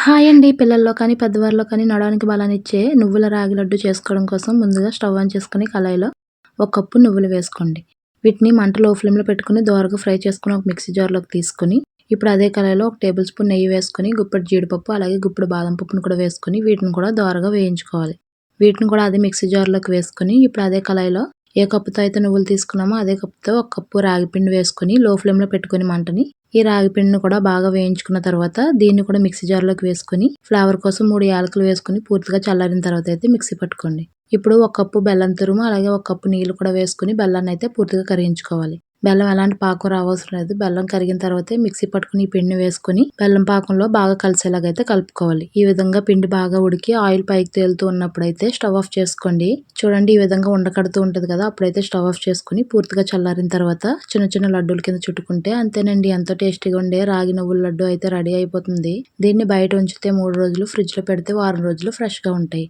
Hi అండి. పిల్లల్లో కానీ, పెద్దవారిలో కానీ నడవడానికి బలాన్నిచ్చే నువ్వుల రాగి లడ్డు చేసుకోవడం కోసం ముందుగా స్టవ్ ఆన్ చేసుకొని కళాయిలో ఒక కప్పు నువ్వులు వేసుకోండి. వీటిని మంట లో ఫ్లేమ్‌లో పెట్టుకొని దోరగా ఫ్రై చేసుకొని ఒక మిక్సీ జార్‌లోకి తీసుకొని, ఇప్పుడు అదే కళాయిలో ఒక టేబుల్ స్పూన్ నెయ్యి వేసుకొని, గుప్పెడు జీడిపప్పు, అలాగే గుప్పెడు బాదం పప్పును కూడా వేసుకొని వీటిని కూడా దోరగా వేయించుకోవాలి. వీటిని కూడా అదే మిక్సీ జార్‌లోకి వేసుకొని, ఇప్పుడు అదే కళాయిలో ఏ కప్పుతో అయితే నువ్వులు తీసుకున్నామో అదే కప్పుతో ఒక కప్పు రాగి పిండి వేసుకొని లో ఫ్లేమ్‌లో పెట్టుకొని మంటని ఈ రాగి పిండిని కూడా బాగా వేయించుకున్న తర్వాత దీన్ని కూడా మిక్సీ జార్‌లోకి వేసుకొని ఫ్లేవర్ కోసం 3 యాలకులు వేసుకొని పూర్తిగా చల్లారిన తర్వాత అయితే మిక్సీ పట్టుకోండి. ఇప్పుడు ఒక కప్పు బెల్లం తురుము అలాగే ఒక కప్పు నీళ్లు కూడా వేసుకొని బెల్లాన్ని అయితే పూర్తిగా కరిగించుకోవాలి. బెల్లం ఎలాంటి పాకం రావసరం లేదు. బెల్లం కరిగిన తర్వాతే మిక్సీ పట్టుకుని ఈ పిండిని వేసుకొని బెల్లం పాకంలో బాగా కలిసేలాగైతే కలుపుకోవాలి. ఈ విధంగా పిండి బాగా ఉడికి ఆయిల్ పైకి తేలుతూ ఉన్నప్పుడైతే స్టవ్ ఆఫ్ చేసుకోండి. చూడండి ఈ విధంగా ఉండకడుతూ ఉంటది కదా! అప్పుడైతే స్టవ్ ఆఫ్ చేసుకొని పూర్తిగా చల్లారిన తర్వాత చిన్న చిన్న లడ్డూల కింద చుట్టుకుంటే అంతేనండి. ఎంతో టేస్టీగా ఉండే రాగి నువ్వుల లడ్డు అయితే రెడీ అయిపోతుంది. దీన్ని బయట ఉంచితే 3 రోజులు, ఫ్రిడ్జ్‌లో పెడితే వారం రోజులు ఫ్రెష్‌గా ఉంటాయి.